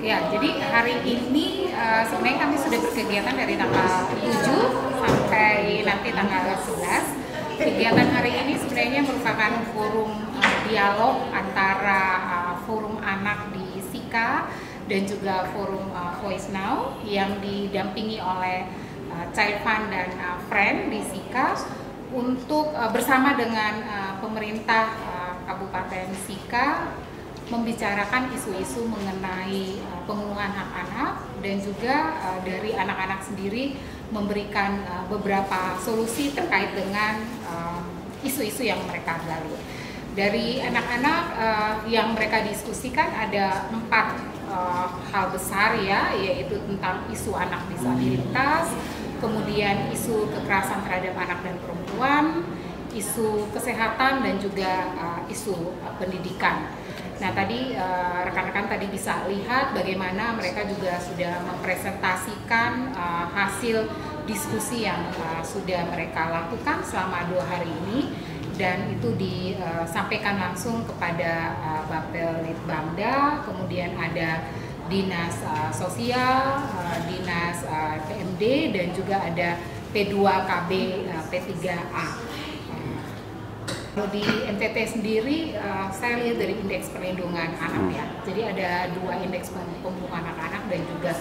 Ya, jadi hari ini sebenarnya kami sudah berkegiatan dari tanggal 7 sampai nanti tanggal 11. Kegiatan hari ini sebenarnya merupakan forum dialog antara forum anak di SIKA dan juga forum Voice Now yang didampingi oleh Child Fund dan Friend di SIKA untuk bersama dengan pemerintah Kabupaten SIKA membicarakan isu-isu mengenai pemenuhan hak anak dan juga dari anak-anak sendiri memberikan beberapa solusi terkait dengan isu-isu yang mereka gali. Dari anak-anak yang mereka diskusikan ada 4 hal besar ya, yaitu tentang isu anak disabilitas, kemudian isu kekerasan terhadap anak dan perempuan, isu kesehatan dan juga isu pendidikan. Nah tadi rekan-rekan tadi bisa lihat bagaimana mereka juga sudah mempresentasikan hasil diskusi yang sudah mereka lakukan selama 2 hari ini, dan itu disampaikan langsung kepada Bapel Litbangda, kemudian ada Dinas Sosial, Dinas PMD, dan juga ada P2KB P3A. Kalau di NTT sendiri, saya lihat dari indeks perlindungan anak ya. Jadi ada 2 indeks pemenuhan anak-anak dan juga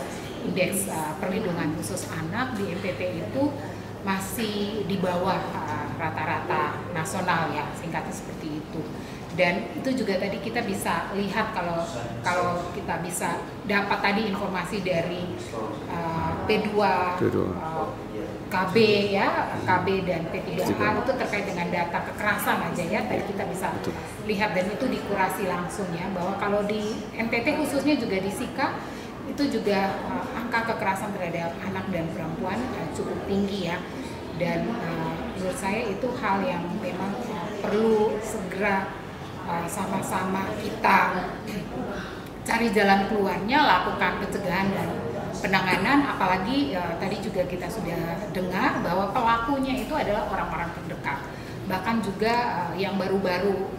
indeks perlindungan khusus anak di NTT itu masih di bawah rata-rata nasional ya, singkatnya seperti itu. Dan itu juga tadi kita bisa lihat kalau kita bisa dapat tadi informasi dari P2 KB ya, KB dan P3A itu terkait dengan data kekerasan aja ya, tadi kita bisa lihat, dan itu dikurasi langsung ya, bahwa kalau di NTT khususnya juga di SIKA itu juga angka kekerasan terhadap anak dan perempuan cukup tinggi ya, dan menurut saya itu hal yang memang perlu segera sama-sama kita cari jalan keluarnya, lakukan pencegahan dan penanganan, apalagi tadi juga kita sudah dengar bahwa pelakunya itu adalah orang-orang terdekat, bahkan juga yang baru-baru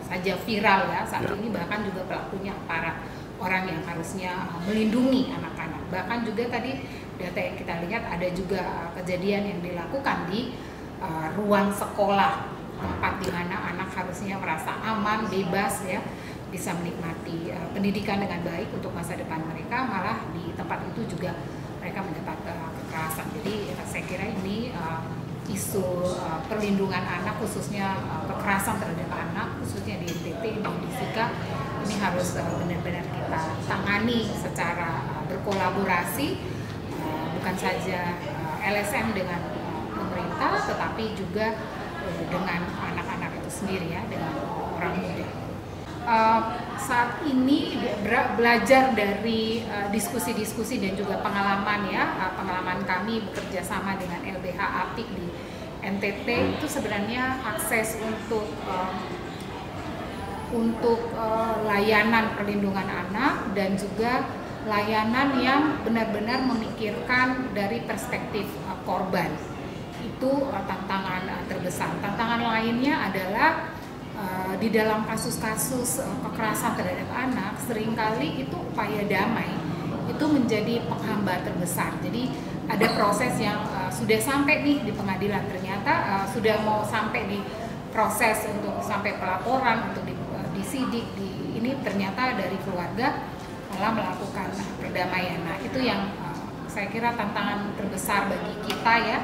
saja viral ya saat ini, bahkan juga pelakunya para orang yang harusnya melindungi anak-anak. Bahkan juga tadi data yang kita lihat ada juga kejadian yang dilakukan di ruang sekolah, tempat di mana anak harusnya merasa aman, bebas ya, bisa menikmati pendidikan dengan baik untuk masa depan mereka, malah di tempat itu juga mereka mendapat kekerasan. Jadi saya kira ini isu perlindungan anak, khususnya kekerasan terhadap anak, khususnya di NTT, di SIKA, ini harus benar-benar kita tangani secara berkolaborasi, bukan saja LSM dengan pemerintah, tetapi juga dengan anak-anak itu sendiri ya, dengan orang muda. Saat ini belajar dari diskusi-diskusi dan juga pengalaman ya, pengalaman kami bekerja sama dengan LBH Apik di NTT, itu sebenarnya akses untuk layanan perlindungan anak dan juga layanan yang benar-benar memikirkan dari perspektif korban, itu tantangan terbesar. Tantangan lainnya adalah di dalam kasus-kasus kekerasan terhadap anak, seringkali itu upaya damai itu menjadi penghambat terbesar. Jadi ada proses yang sudah sampai nih di pengadilan, ternyata sudah mau sampai di proses untuk sampai pelaporan, untuk disidik, ini ternyata dari keluarga malah melakukan perdamaian. Nah itu yang saya kira tantangan terbesar bagi kita ya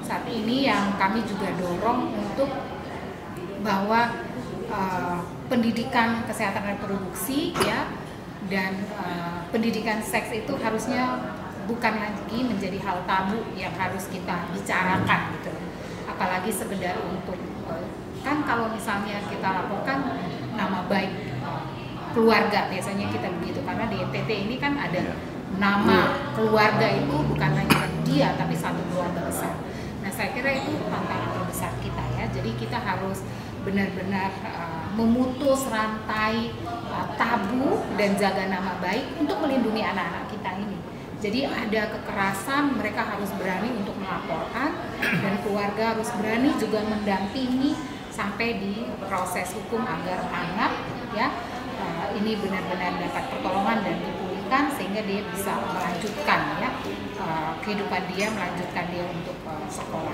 saat ini, yang kami juga dorong untuk bahwa pendidikan kesehatan reproduksi ya dan pendidikan seks itu harusnya bukan lagi menjadi hal tabu yang harus kita bicarakan gitu, apalagi sekedar untuk kan kalau misalnya kita lakukan nama baik keluarga, biasanya kita begitu, karena di NTT ini kan ada nama keluarga itu bukan hanya dia tapi satu keluarga besar. Nah, saya kira itu tantangan terbesar kita ya. Jadi kita harus benar-benar memutus rantai tabu dan jaga nama baik untuk melindungi anak-anak kita ini. Jadi ada kekerasan, mereka harus berani untuk melaporkan, dan keluarga harus berani juga mendampingi sampai di proses hukum agar anak ya ini benar-benar dapat pertolongan dan dipulihkan sehingga dia bisa melanjutkan ya kehidupan dia, melanjutkan dia untuk sekolah.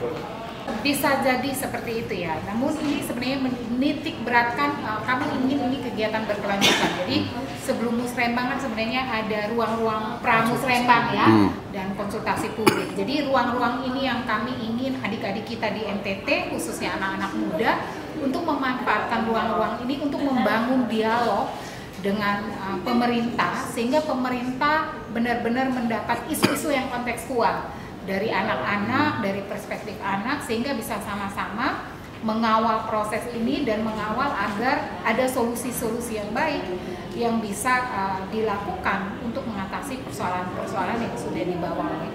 Bisa jadi seperti itu ya. Namun ini sebenarnya menitik beratkan, kami ingin ini kegiatan berkelanjutan. Jadi sebelum musrembang kan sebenarnya ada ruang-ruang pramusrembang ya dan konsultasi publik. Jadi ruang-ruang ini yang kami ingin adik-adik kita di NTT khususnya anak-anak muda untuk memanfaatkan ruang-ruang ini untuk membangun dialog dengan pemerintah sehingga pemerintah benar-benar mendapat isu-isu yang kontekstual dari anak-anak, dari perspektif anak, sehingga bisa sama-sama mengawal proses ini dan mengawal agar ada solusi-solusi yang baik yang bisa dilakukan untuk mengatasi persoalan-persoalan yang sudah dibawa oleh